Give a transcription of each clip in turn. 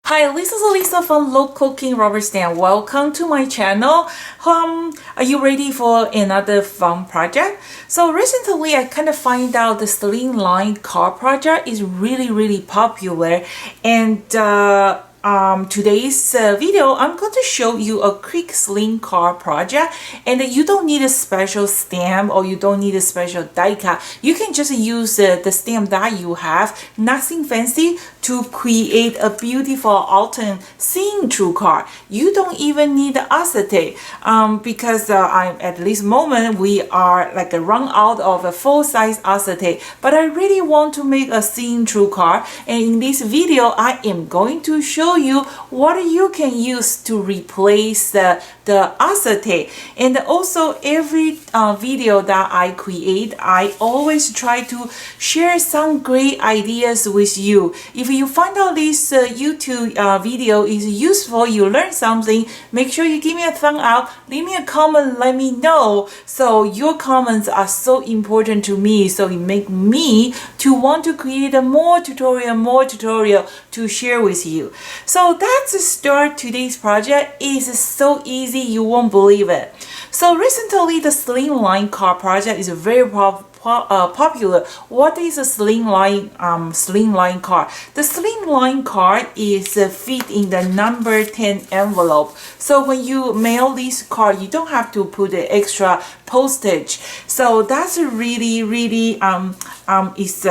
Hi, this is Lisa from Low Cooking Rubber Stamp. Welcome to my channel. Are you ready for another fun project? So recently I kind of find out the slimline car project is really popular, and today's video I'm going to show you a quick slim car project, and you don't need a special stamp or you don't need a special die cut. You can just use the stamp that you have, nothing fancy, to create a beautiful autumn see-through card. You don't even need acetate because at this moment we are like run out of a full-size acetate, but I really want to make a see-through card, and in this video I am going to show you what you can use to replace the acetate. And also every video that I create, I always try to share some great ideas with you. If you find out this YouTube video is useful, you learn something, make sure you give me a thumb up, leave me a comment, let me know. So your comments are so important to me, so it make me to want to create a more tutorial to share with you. So that's start today's project. Is so easy, you won't believe it. So recently the slimline car project is very popular. What is a slimline car? The slimline car is fit in the number 10 envelope. So when you mail this card, you don't have to put the extra postage. So that's really it's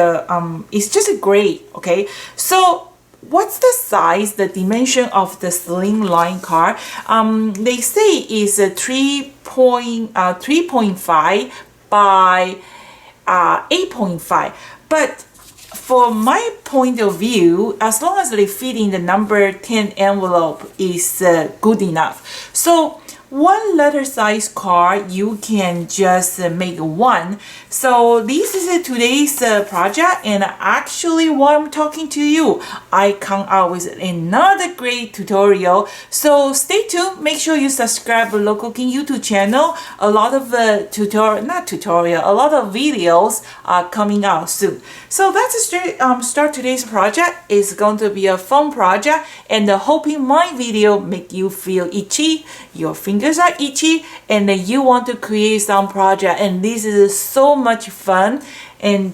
just great. Okay, so what's the size, the dimension of the slimline card? They say is 3.5 by 8.5, but for my point of view, as long as they fit in the number 10 envelope is good enough. So one letter size card, you can just make one. So this is today's project, and actually while I'm talking to you, I come out with another great tutorial. So stay tuned, make sure you subscribe to Low Cooking YouTube channel. A lot of a lot of videos are coming out soon. So let's start today's project. It's going to be a fun project, and hoping my video make you feel itchy, your fingers are itchy, and you want to create some project, and this is so much fun. And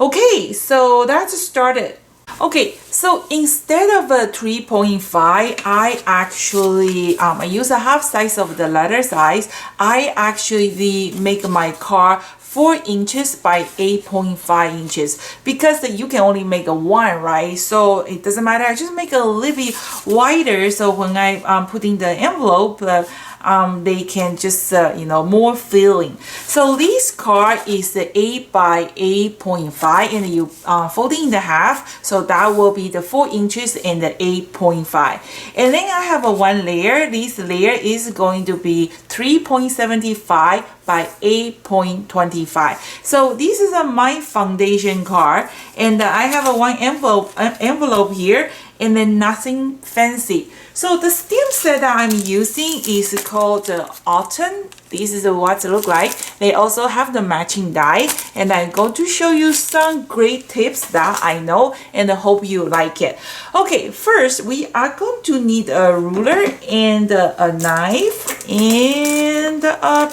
okay, so that's started. Okay, so instead of a 3.5, I actually I use a half size of the letter size. I actually make my card 4 inches by 8.5 inches, because you can only make a one, right? So it doesn't matter, I just make a little bit wider, so when I put in the envelope, they can just more filling. So this card is 8 by 8.5, and you fold it in the half, so that will be the 4 inches and the 8.5. And then I have a one layer. This layer is going to be 3.75 by 8.25. So this is my foundation card, and I have a one envelope here, and then nothing fancy. So the stamp set that I'm using is called Autumn. This is what it looks like. They also have the matching die, and I'm going to show you some great tips that I know, and I hope you like it. Okay, first we are going to need a ruler and a knife and a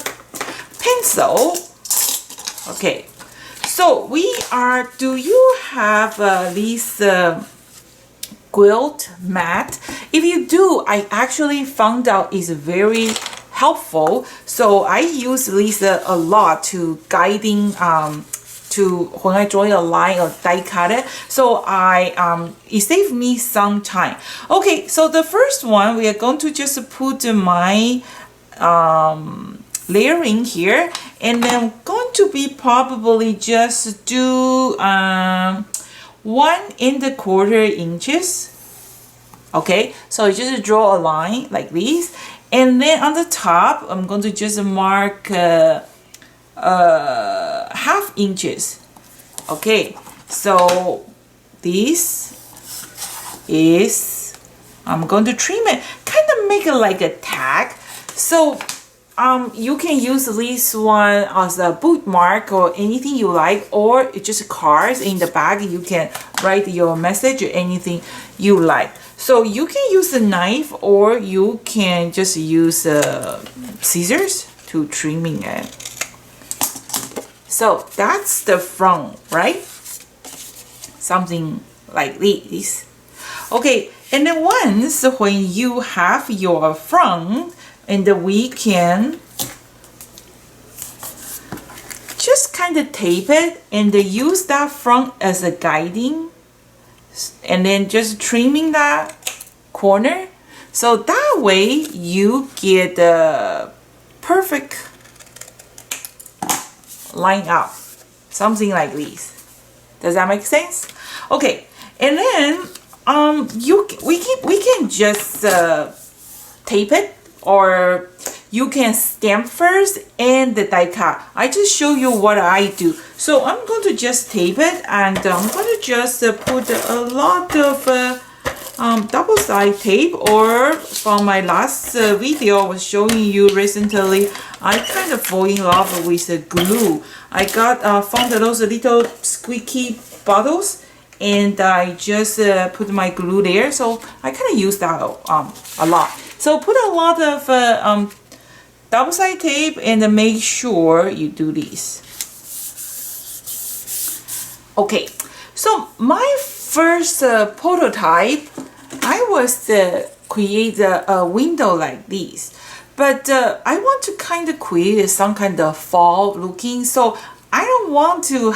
pencil. Okay, so do you have this quilt mat? If you do, I actually found out is very helpful. So I use this a lot to guiding to when I draw a line or die cut it. So it saved me some time. Okay, so the first one, we are going to just put my layering here, and then I'm going to be probably just do 1¼ inches. Okay, so you just draw a line like this, and then on the top I'm going to just mark ½ inches. Okay, so this is, I'm going to trim it, kind of make it like a tag. So you can use this one as a bookmark or anything you like, or it's just cards in the back. You can write your message or anything you like. So you can use a knife, or you can just use scissors to trimming it. So that's the front, right? Something like this. Okay, and then once when you have your front, and we can just kind of tape it and use that front as a guiding, and then just trimming that corner. So that way you get the perfect line up, something like this. Does that make sense? Okay, and then we can just tape it, or you can stamp first and the die cut. I just show you what I do. So I'm going to just tape it, and I'm going to just put a lot of double side tape, or from my last video I was showing you recently, I kind of fall in love with the glue. I found those little squeaky bottles, and I just put my glue there. So I kind of use that a lot. So put a lot of double side tape, and make sure you do this. Okay, so my first prototype, I was create a window like this, but I want to kind of create some kind of fall looking. So I don't want to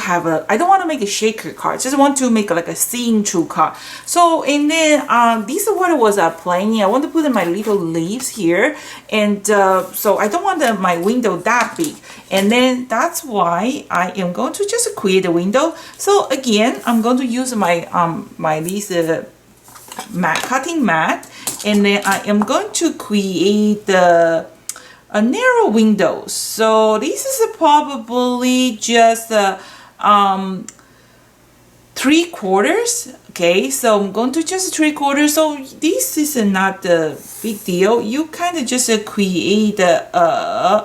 make a shaker card. Just want to make like a see-through card. So, and then this is what I was planning. I want to put in my little leaves here, and so I don't want my window that big. And then that's why I am going to just create a window. So again, I'm going to use my this cutting mat, and then I am going to create a narrow window. So this is probably just 3/4. Okay, so I'm going to just 3/4. So this is not a big deal. You kind of just create a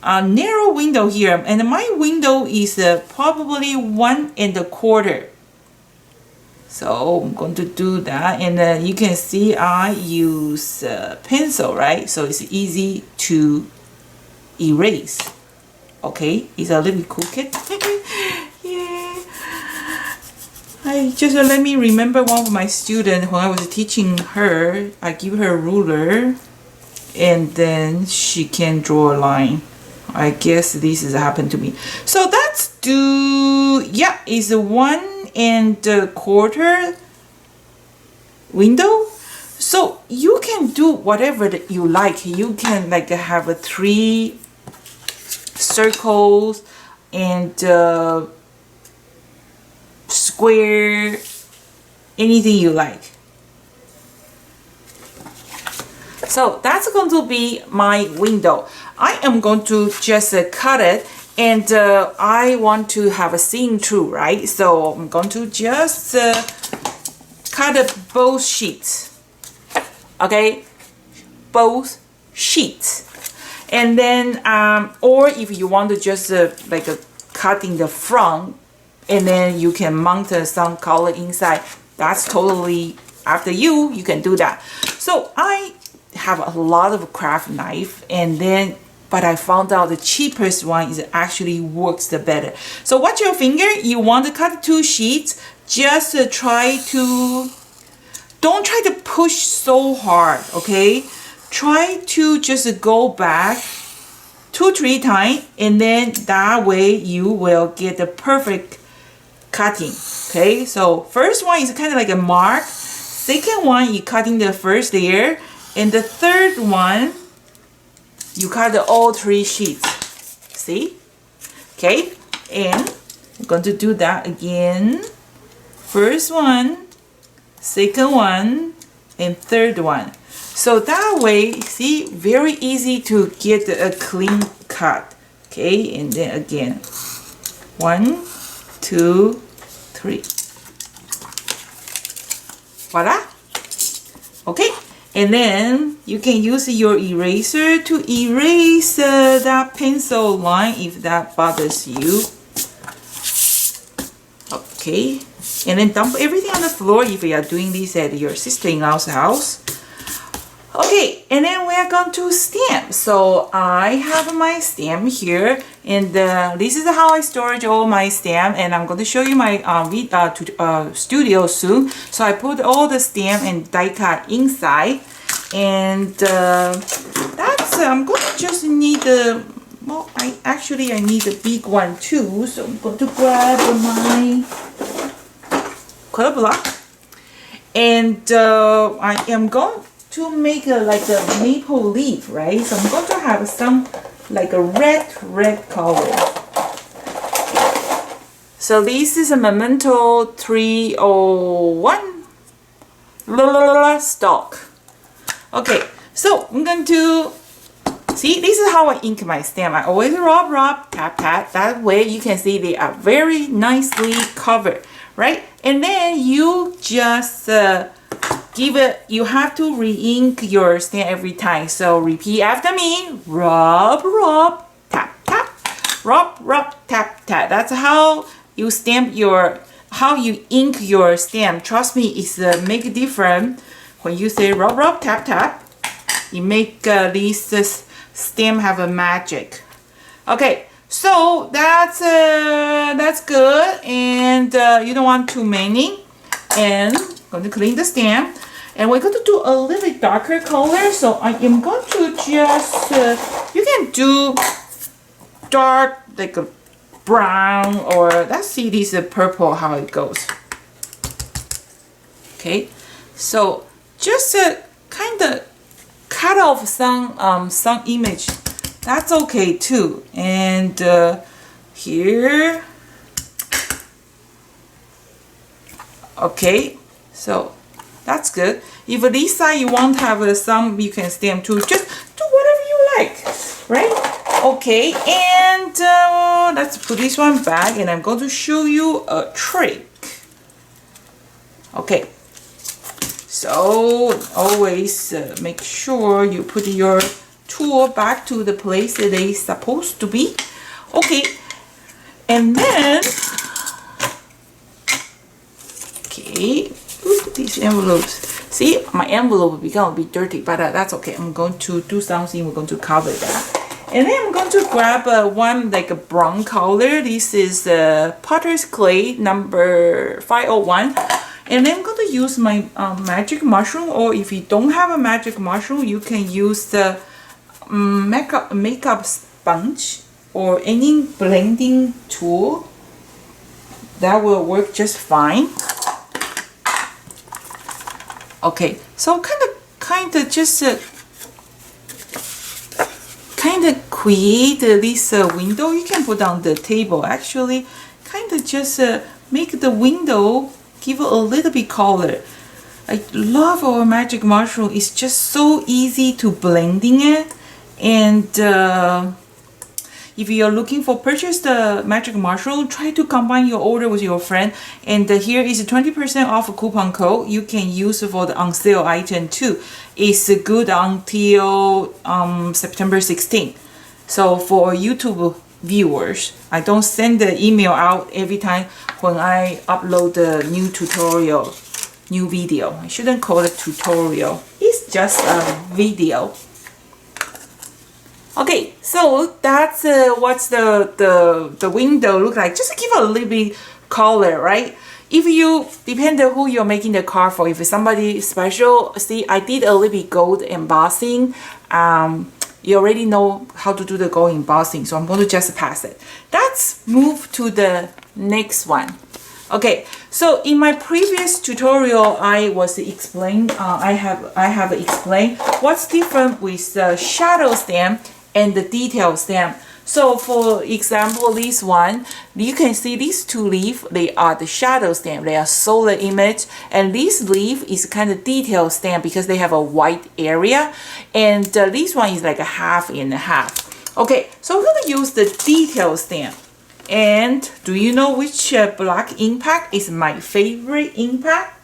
narrow window here, and my window is probably 1¼ So I'm going to do that, and you can see I use pencil, right? So it's easy to erase. Okay, it's a little crooked. Yeah. Let me remember one of my students when I was teaching her. I give her a ruler, and then she can draw a line. I guess this has happened to me. So that's is a 1¼ window. So you can do whatever that you like. You can like have 3 circles and square, anything you like. So that's going to be my window. I am going to just cut it, and I want to have a see-through, right? So I'm going to just cut both sheets. Okay, both sheets. And then, or if you want to just cut in the front, and then you can mount some color inside, that's totally after you. You can do that. So I have a lot of craft knife, but I found out the cheapest one is actually works the better. So watch your finger. You want to cut 2 sheets. Just don't try to push so hard, okay? Try to just go back 2-3 times, and then that way you will get the perfect cutting. Okay, so first one is kind of like a mark. Second one, you cutting the first layer, and the third one, you cut all 3 sheets. See? Okay, and I'm going to do that again. First one, second one, and third one. So that way, see, very easy to get a clean cut. Okay, and then again, 1, 2, 3. Voila. Okay, And then you can use your eraser to erase that pencil line if that bothers you. Okay, and then dump everything on the floor if you are doing this at your sister-in-law's house. Okay, and then we are going to stamp. So I have my stamp here, and this is how I storage all my stamp, and I'm going to show you my studio soon. So I put all the stamp and die cut inside, and that's I'm going to just need the well, I need a big one too. So I'm going to grab my color block, and I am going to make like a maple leaf, right? So I'm going to have some like a red color. So this is a Memento 301 stock. Okay, so I'm going to see, this is how I ink my stamp. I always rub, tap. That way you can see they are very nicely covered, right? And then you just you have to re-ink your stamp every time. So repeat after me. Rub, tap. Rub, tap. That's how you stamp how you ink your stamp. Trust me, it's make a difference. When you say rub, tap, you make this stamp have a magic. Okay, so that's good, and you don't want too many. And I'm going to clean the stamp, and we're going to do a little bit darker color. So I am going to just you can do dark like a brown, or let's see this purple how it goes. Okay, so just kind of cut off some image. That's okay too. And here, okay, so that's good. If this side you want to have some, you can stamp too. Just do whatever you like, right? Okay, and let's put this one back, and I'm going to show you a trick. Okay, so always make sure you put your tool back to the place that they supposed to be. Okay, and then okay, these envelopes. See, my envelope is gonna be dirty, but that's okay. I'm going to do something. We're going to cover that. And then I'm going to grab one like a brown color. This is Potter's Clay number 501. And then I'm going to use my magic mushroom, or if you don't have a magic mushroom, you can use the makeup sponge or any blending tool. That will work just fine. Okay, so kind of just kind of create this window. You can put on the table. Actually, kind of just make the window give it a little bit color. I love our magic mushroom. It's just so easy to blending it. And if you're looking for purchase the magic mushroom, try to combine your order with your friend. And here is a 20% off coupon code you can use for the on sale item too. It's good until September 16th. So for YouTube viewers, I don't send the email out every time when I upload the new tutorial, new video. I shouldn't call it tutorial. It's just a video. Okay, so that's what's the window look like. Just give it a little bit color, right? If you depend on who you're making the card for. If it's somebody special, see, I did a little bit gold embossing. You already know how to do the gold embossing, so I'm going to just pass it. Let's move to the next one. Okay, so in my previous tutorial, I was explained. I have explained what's different with the shadow stamp and the detail stamp. So for example, this one, you can see these two leaves, they are the shadow stamp. They are solid image. And this leaf is kind of detail stamp because they have a white area. And this one is like a half and a half. Okay, so we're going to use the detail stamp. And do you know which black impact is my favorite impact?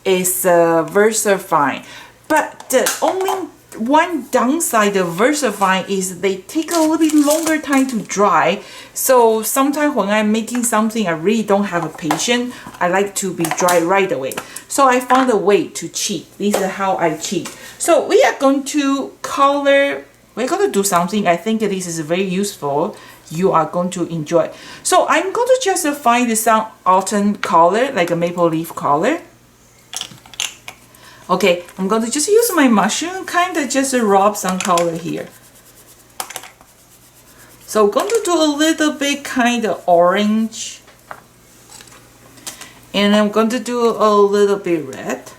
is VersaFine. But the only one downside of VersaFine is they take a little bit longer time to dry. So sometimes when I'm making something, I really don't have a patience. I like to be dry right away. So I found a way to cheat. This is how I cheat. So we are going to color. We're going to do something. I think this is very useful. You are going to enjoy. So I'm going to just find some autumn color, like a maple leaf color. Okay, I'm going to just use my mushroom, kind of just rub some color here. So I'm going to do a little bit kind of orange. And I'm going to do a little bit red.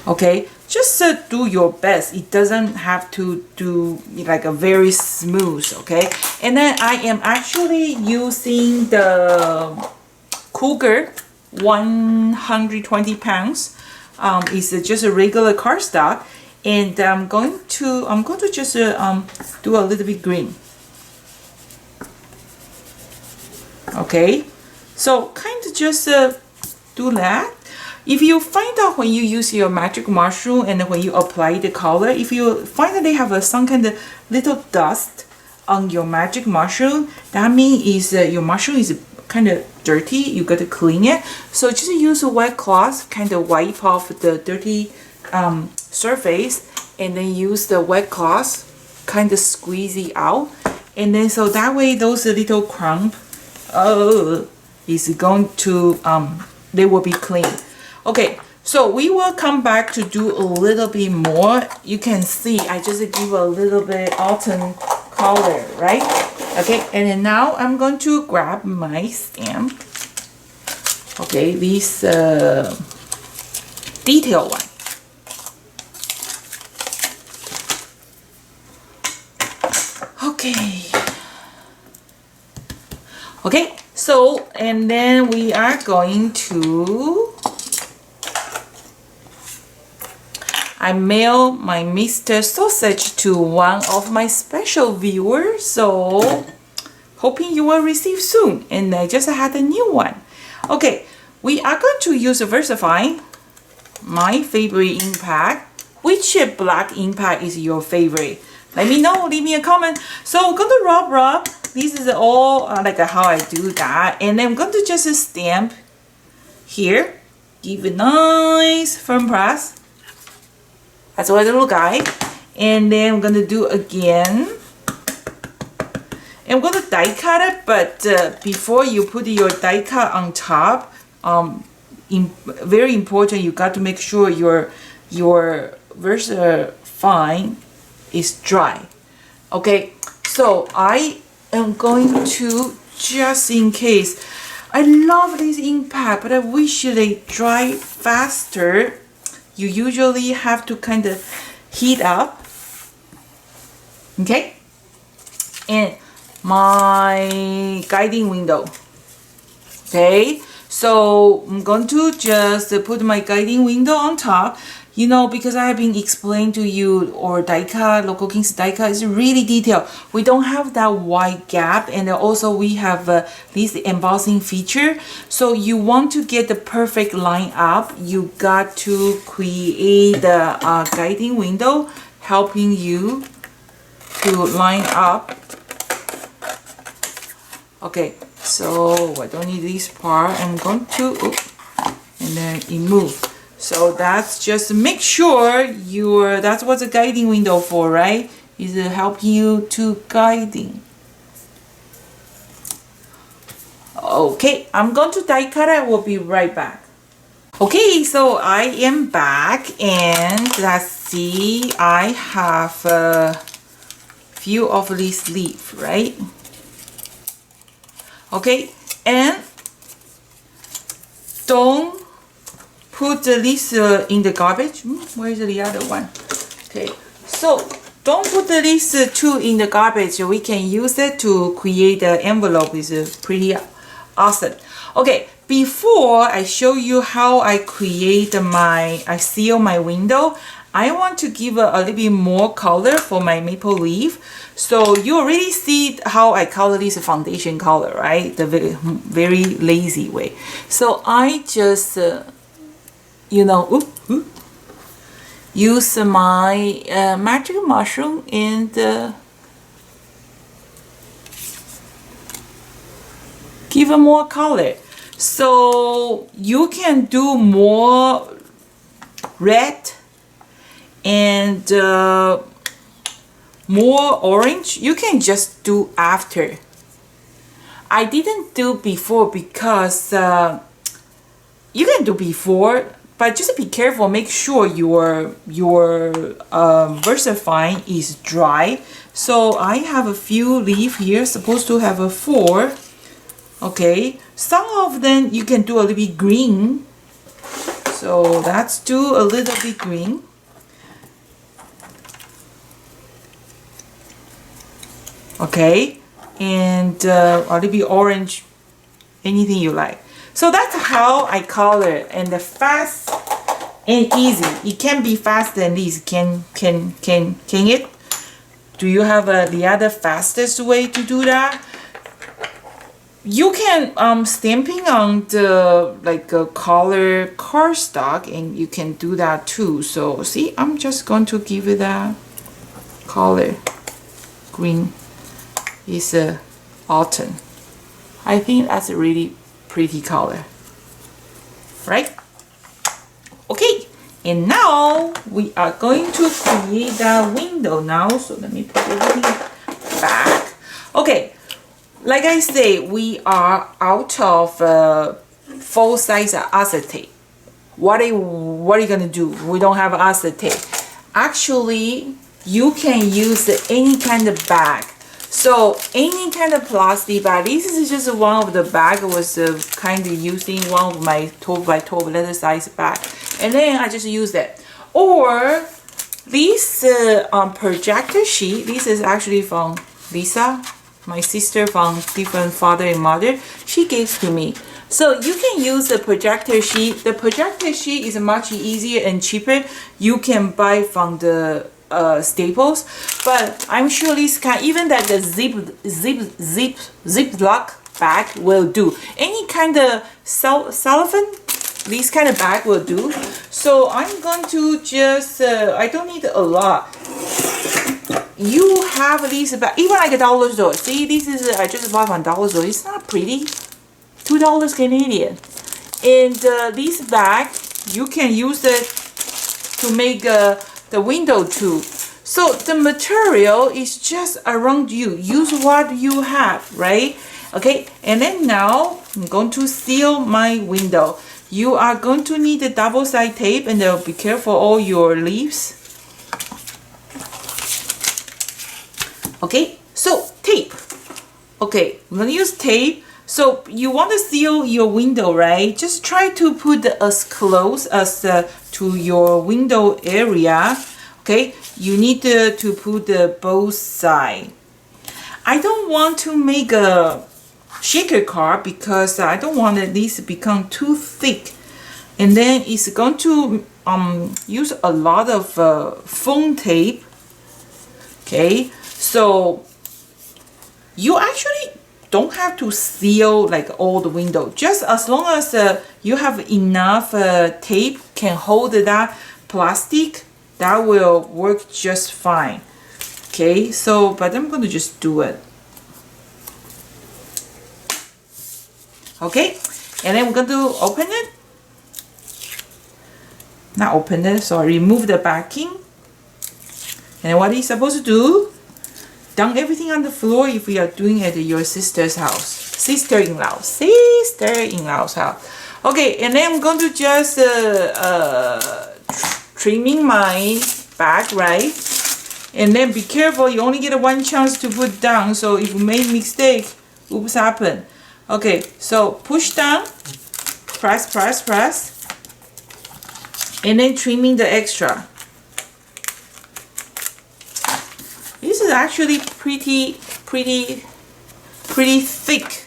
Okay, just do your best. It doesn't have to do like a very smooth, okay? And then I am actually using the Cougar 120 pounds. It's just a regular cardstock, and I'm going to just do a little bit green. Okay, so kind of just do that. If you find out when you use your magic mushroom and when you apply the color, if you find that they have some kind of little dust on your magic mushroom, that means your mushroom is kind of dirty. You got to clean it. So just use a wet cloth, kind of wipe off the dirty surface, and then use the wet cloth, kind of squeeze it out, and then so that way those little crumb is going to they will be clean. Okay, so we will come back to do a little bit more. You can see I just give a little bit autumn color, right? Okay, and then now I'm going to grab my stamp. Okay, this detail one. Okay. Okay, so and then we are going to I mail my Mr. Sausage to one of my special viewers, so hoping you will receive soon. And I just had a new one. Okay, we are going to use a VersaFine, my favorite impact. Which black impact is your favorite? Let me know, leave me a comment. So I'm going to rub. This is all like how I do that. And then I'm going to just stamp here. Give it nice firm press. That's what little guy. And then I'm going to do again. I'm going to die cut it, but before you put your die cut on top, very important, you got to make sure your VersaFine is dry. Okay, so I am going to, just in case, I love this impact, but I wish they dry faster. You usually have to kind of heat up. Okay, and my guiding window. Okay, so I'm going to just put my guiding window on top. You know, because I have been explaining to you, or die cut, Local King's die cut is really detailed. We don't have that wide gap, and also we have this embossing feature. So you want to get the perfect line up, you got to create the guiding window, helping you to line up. Okay, so I don't need this part. I'm going to, and then it moves. So that's just make sure that's what the guiding window for, right? Is to help you to guiding. Okay, I'm going to die cut it. We'll be right back. Okay, so I am back, and let's see, I have a few of these leaves, right? Okay, and don't put this in the garbage. Where's the other one? Okay, so don't put these two in the garbage. We can use it to create the envelope. It's pretty awesome. Okay, before I show you how I create I seal my window, I want to give a little bit more color for my maple leaf. So you already see how I color this foundation color, right? The very, very lazy way. So I just, you know, use my magic mushroom and give it more color. So you can do more red and more orange. You can just do after. I didn't do before because you can do before, but just be careful. Make sure your VersaFine is dry. So I have a few leaf here, supposed to have a 4. Okay, some of them you can do a little bit green. So let's do a little bit green. Okay, and a little bit orange, anything you like. So that's how I color, and the fast and easy. It can be faster than this. Can it? Do you have the other fastest way to do that? You can stamping on the like a color cardstock, and you can do that too. So see, I'm just going to give it a color green. It's autumn. I think that's a really pretty color, right? Okay, and now we are going to create that window now. So let me put everything back. Okay, like I say, we are out of full size acetate. What are you gonna do? We don't have acetate. Actually, you can use any kind of bag. So any kind of plastic bag. This is just one of the bag. I was kind of using one of my 12 by 12 letter size bag, and then I just use that. Or this projector sheet. This is actually from Lisa, my sister from different father and mother. She gave to me. So you can use the projector sheet. The projector sheet is much easier and cheaper. You can buy from the Staples, but I'm sure this kind, even that the Ziploc bag will do. Any kind of cellophane, this kind of bag will do. So I'm going to just I don't need a lot. You have these bag, even like a dollar store. See, this is I just bought from dollar store. It's not pretty. $2 Canadian. And this bag you can use it to make the window too. So the material is just around you. Use what you have, right? Okay, and then now I'm going to seal my window. You are going to need a double-sided tape, and be careful all your leaves. Okay, so tape. Okay, I'm gonna use tape. So you want to seal your window, right? Just try to put as close as to your window area. Okay, you need to put both sides. I don't want to make a shaker card because I don't want this to become too thick, and then it's going to use a lot of foam tape. Okay, so you actually don't have to seal like all the window. Just as long as you have enough tape can hold that plastic, that will work just fine. Okay, so but I'm going to just do it. Okay, and then we're going to open it. Not open it, sorry, remove the backing. And what are you supposed to do? Dump everything on the floor if we are doing it at your sister's house. Sister-in-law's house. Okay, and then I'm going to just trimming my bag, right? And then be careful, you only get one chance to put down. So if you make mistake, oops happen. Okay, so push down, press, press, press, and then trimming the extra. This is actually pretty thick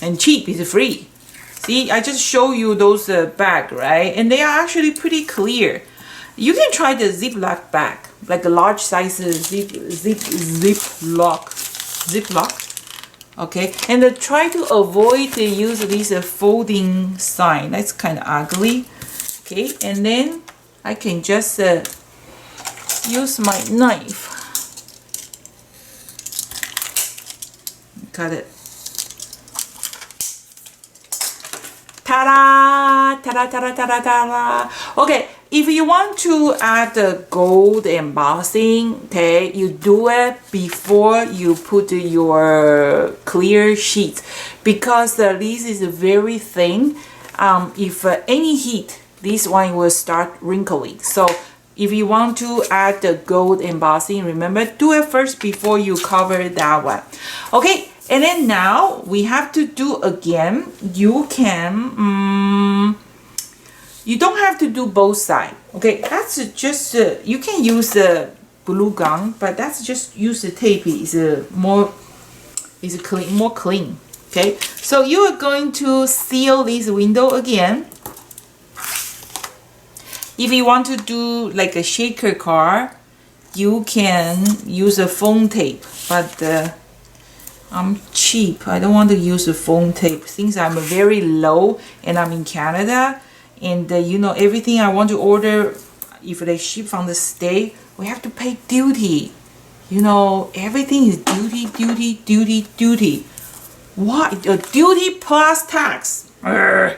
and cheap. It's free. See, I just show you those bag, right? And they are actually pretty clear. You can try the Ziploc bag, like a large size Ziploc. Okay, and try to avoid to use this folding sign. That's kind of ugly. Okay, and then I can just use my knife. Cut it. Ta-da! Ta-da, ta-da, ta-da, ta-da. Okay, if you want to add the gold embossing, okay, you do it before you put your clear sheet, because this is very thin. If any heat, this one will start wrinkling. So if you want to add the gold embossing, remember, do it first before you cover that one. Okay, and then now we have to do again. You can, you don't have to do both sides. Okay, that's just, you can use the glue gun, but that's just use the tape. Is more clean. Okay, so you are going to seal this window again. If you want to do like a shaker car, you can use a foam tape, but I'm cheap. I don't want to use the foam tape since I'm very low and I'm in Canada, and you know, everything I want to order, if they ship from the state, we have to pay duty. You know, everything is duty. What? A duty plus tax. Urgh.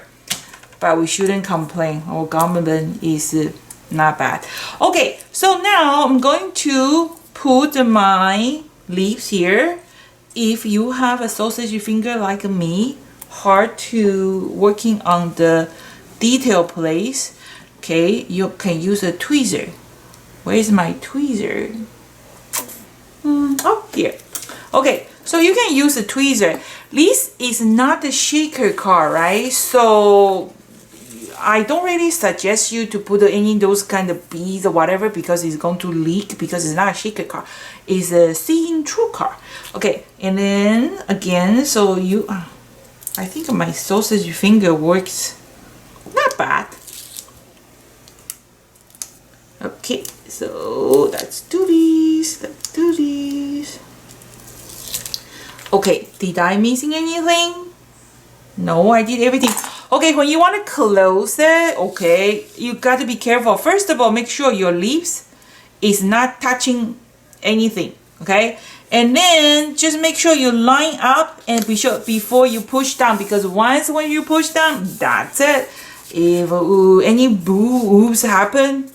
But we shouldn't complain. Our government is not bad. Okay, so now I'm going to put my leaves here. If you have a sausage finger like me, hard to working on the detail place, okay, you can use a tweezer. Where is my tweezer? Oh, here. Okay, so you can use a tweezer. This is not a shaker car, right? So I don't really suggest you to put any of those kind of beads or whatever, because it's going to leak, because it's not a shaker car. It's a see-through car. Okay, and then again, so you, I think my sausage finger works not bad. Okay, so let's do this. Okay, did I missing anything? No, I did everything. Okay, when you want to close it, okay, you got to be careful. First of all, make sure your leaves is not touching anything, okay? And then just make sure you line up and be sure before you push down, because once when you push down, that's it. If any boo-oops happen,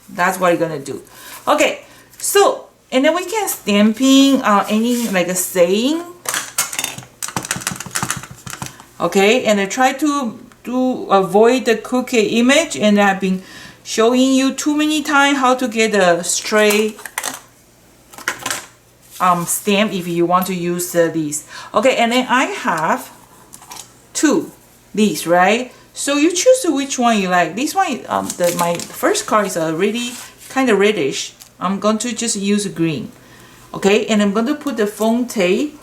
that's what you're gonna do. Okay, so, and then we can stamping any like a saying. Okay, and I try to avoid the cookie image, and I've been showing you too many times how to get a straight stamp if you want to use these. Okay, and then I have these, right? So you choose which one you like. This one, my first card is already kind of reddish. I'm going to just use green. Okay, and I'm going to put the foam tape.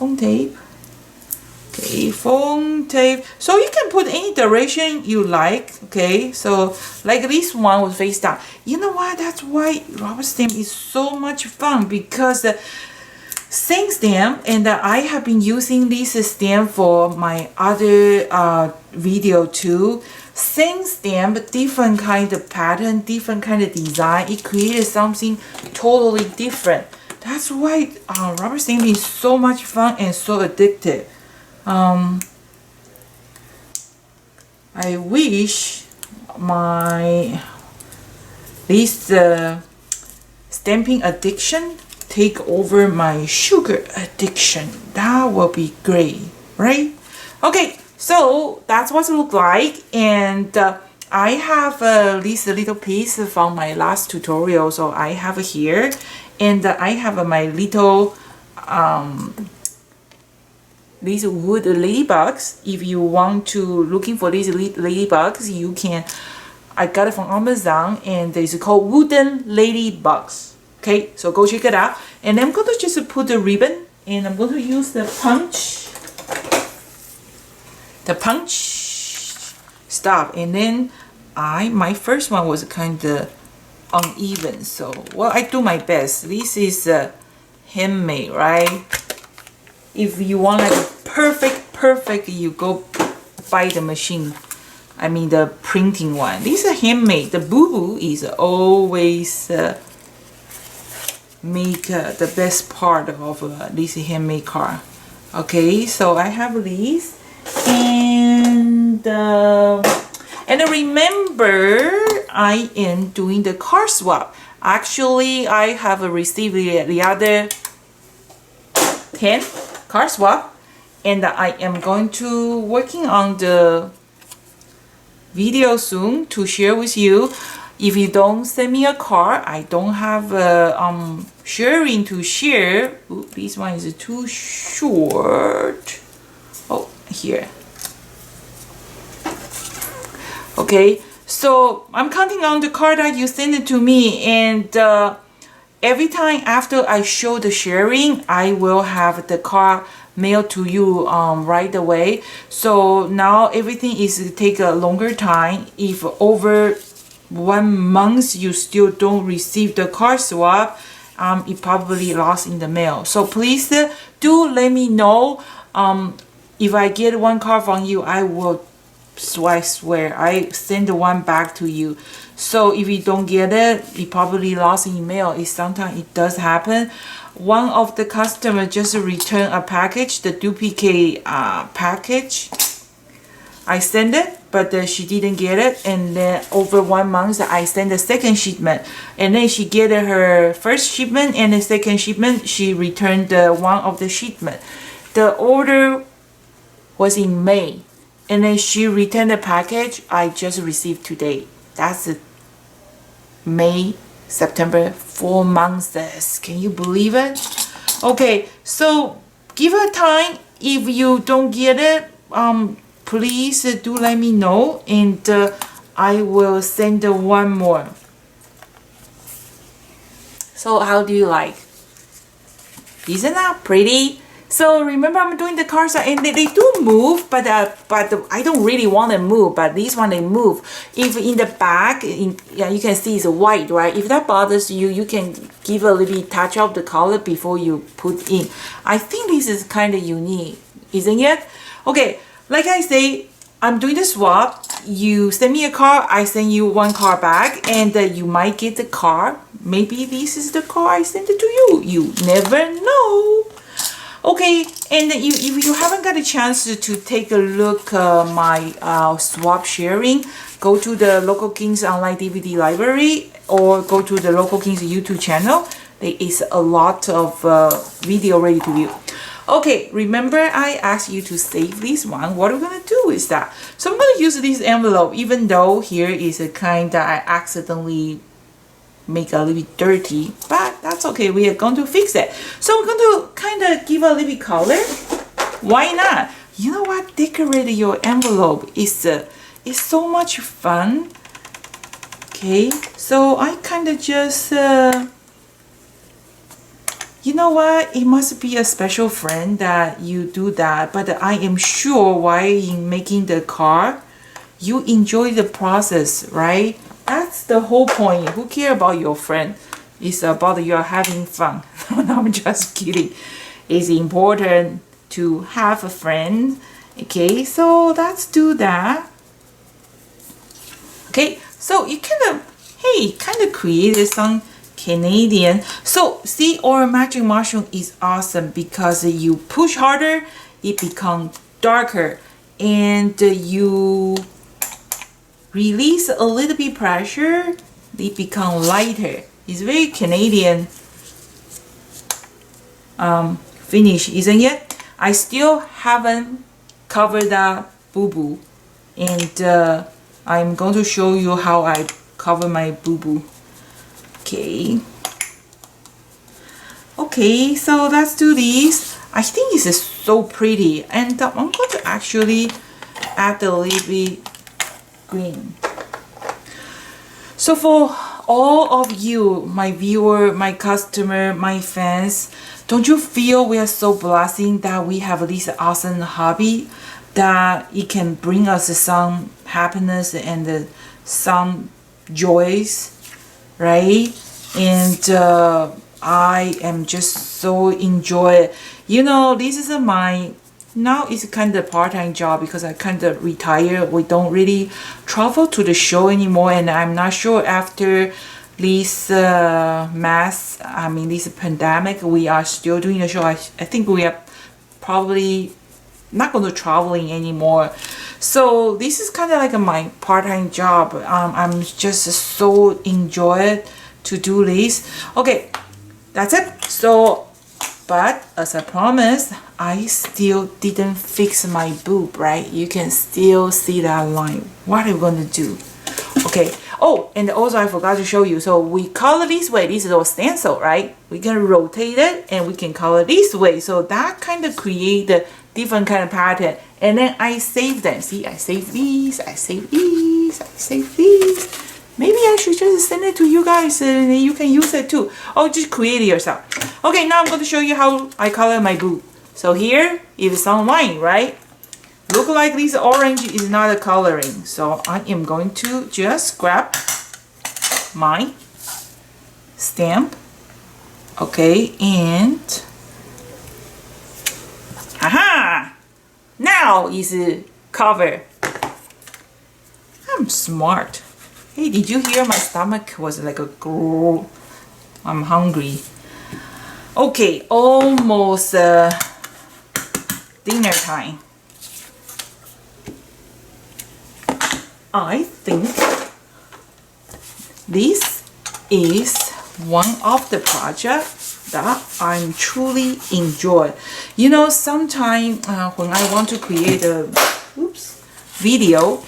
Okay, foam tape. So you can put any direction you like. Okay, so like this one was face down. You know what? That's why rubber stamp is so much fun, because the same stamp, and I have been using this stamp for my other video too. Same stamp, different kind of pattern, different kind of design. It created something totally different. That's why rubber stamping is so much fun and so addictive. I wish this stamping addiction take over my sugar addiction. That will be great, right? Okay, so that's what it looks like, and I have this little piece from my last tutorial, so I have it here, and I have my little these wood ladybugs. If you want to looking for these ladybugs, you can. I got it from Amazon, and it's called wooden ladybugs. Okay, so go check it out. And I'm going to just put the ribbon, and I'm going to use the punch stop. And then my first one was kind of uneven, so well, I do my best. This is handmade, right? If you want like a perfect, you go buy the machine. I mean the printing one. This is handmade. The boo-boo is always make the best part of this handmade car. Okay, so I have these, and remember, I am doing the car swap. Actually, I have received the other 10 car swap, and I am going to working on the video soon to share with you. If you don't send me a car, I don't have sharing to share. Ooh, this one is too short. Oh, here. Okay, so I'm counting on the car that you send it to me, and every time after I show the sharing, I will have the car mailed to you right away. So now everything is take a longer time. If over 1 month you still don't receive the car swap, it probably lost in the mail. So please do let me know. If I get one car from you, I will. So I swear I send the one back to you. So if you don't get it, it probably lost in email. Sometimes it does happen. One of the customer just returned a package, the duplicate package. I sent it, but she didn't get it, and then over 1 month I sent the second shipment, and then she get her first shipment, and the second shipment she returned one of the shipment. The order was in May, and then she returned the package I just received today. That's May, September, 4 months. Can you believe it? Okay, so give her time. If you don't get it, please do let me know, and I will send one more. So how do you like? Isn't that pretty? So remember, I'm doing the cars, and they do move, but I don't really want to move. But this one they move. If in the back, yeah, you can see it's white, right? If that bothers you, you can give a little touch of the color before you put in. I think this is kind of unique, isn't it? Okay, like I say, I'm doing the swap. You send me a car, I send you one car back, and you might get the car. Maybe this is the car I sent it to you. You never know. Okay, and if you haven't got a chance to take a look my swap sharing, go to the Local Kings online DVD library or go to the Local Kings YouTube channel. There is a lot of video ready to view. Okay, remember I asked you to save this one. What we're gonna do is that. So I'm gonna use this envelope, even though here is a kind that I accidentally make a little bit dirty, but that's okay. We are going to fix it. So we're going to kind of give a little bit color. Why not? You know what? Decorate your envelope is so much fun. Okay, so I kind of just you know what? It must be a special friend that you do that. But I am sure while in making the card, you enjoy the process, right? That's the whole point. Who cares about your friend? It's about you are having fun. No, I'm just kidding. It's important to have a friend. Okay, so let's do that. Okay, so you kind of created some Canadian. So see, our magic mushroom is awesome because you push harder, it becomes darker, and you release a little bit pressure, they become lighter. It's very Canadian finish, isn't it? I still haven't covered that boo-boo, and I'm going to show you how I cover my boo-boo. Okay, so let's do this. I think this is so pretty, and I'm going to actually add a little bit green. So for all of you, my viewer, my customer, my fans, don't you feel we are so blessed that we have this awesome hobby? that it can bring us some happiness and some joys, right? And I am just so enjoy. You know, this is my now it's kind of part-time job because I kind of retired. We don't really travel to the show anymore, and I'm not sure after this this pandemic, we are still doing the show. I think we are probably not going to traveling anymore. So this is kind of like my part-time job. I'm just so enjoy to do this. Okay, that's it. So, but as I promised, I still didn't fix my boob, right? You can still see that line. What are we going to do? Okay. Oh, and also I forgot to show you. So we color this way. This is our stencil, right? We can rotate it and we can color this way. So that kind of create a different kind of pattern. And then I save them. See, I save these, I save these, I save these. Maybe I should just send it to you guys and you can use it too. Oh, just create it yourself. Okay, now I'm going to show you how I color my boob. So here is some line, right? Look like this orange is not a coloring. So I am going to just grab my stamp. Okay, and aha! Now is cover. I'm smart. Hey, did you hear my stomach was like a growl? I'm hungry. Okay, almost dinner time. I think this is one of the projects that I'm truly enjoy. You know, sometimes when I want to create a video,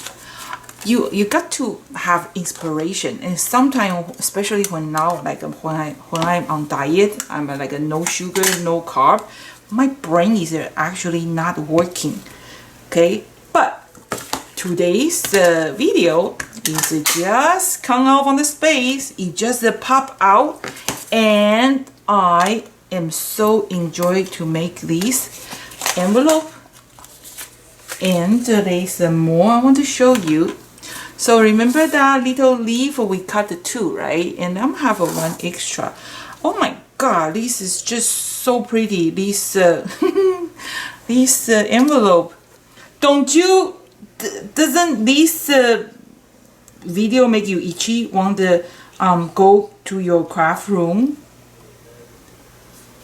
you got to have inspiration, and sometimes, especially when now, like when I'm on diet, I'm like a no sugar, no carb, my brain is actually not working. Okay, but today's video is just come out from the space. It just pop out, and I am so enjoy to make this envelope. And there's more I want to show you. So remember that little leaf we cut the two, right? And I'm have one extra. Oh my God, this is just so pretty. This this envelope. Don't you? Doesn't this video make you itchy? Want to go to your craft room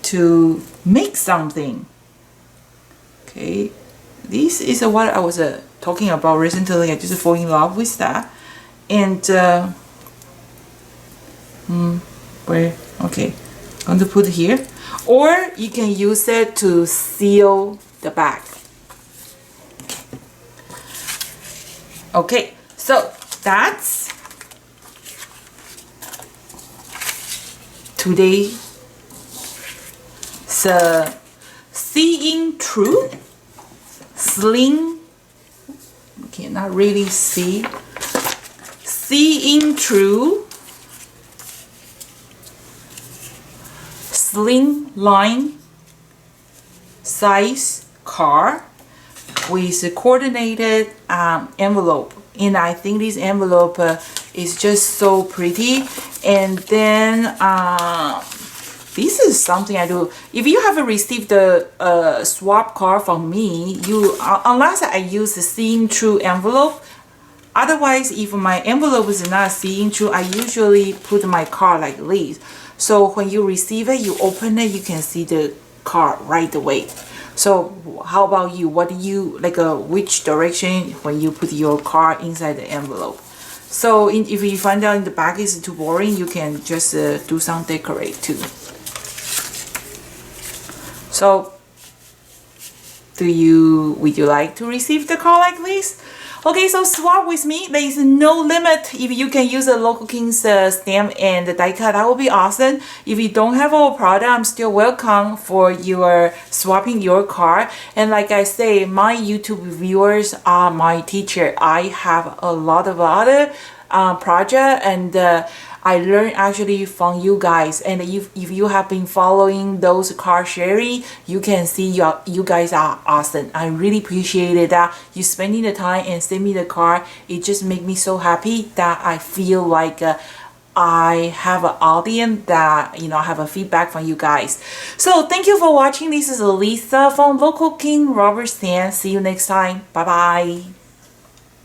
to make something? Okay, this is what I was talking about recently. I just fall in love with that, and where? Okay, I'm going to put it here, or you can use it to seal the bag. Okay, so that's today. So seeing through sling. Okay, not really see. Seeing through slimline size card with a coordinated envelope, and I think this envelope is just so pretty. And then this is something I do. If you haven't received the swap card from me, you unless I use the seeing through envelope. Otherwise, if my envelope is not seeing through, I usually put my card like this. So when you receive it, you open it, you can see the card right away. So how about you? What do you like? Which direction when you put your card inside the envelope? So if you find out in the back is too boring, you can just do some decorate too. So would you like to receive the card like this? Okay, so swap with me. There is no limit. If you can use a Local Kings stamp and the die cut, that would be awesome. If you don't have our product, I'm still welcome for your swapping your card. And like I say, my YouTube viewers are my teacher. I have a lot of other project, and I learned actually from you guys. And if you have been following those car sharing, you can see you guys are awesome. I really appreciated that you spending the time and send me the car. It just make me so happy that I feel like I have an audience that, you know, have a feedback from you guys. So thank you for watching. This is Lisa from Local King Rubber Stand. See you next time. Bye bye.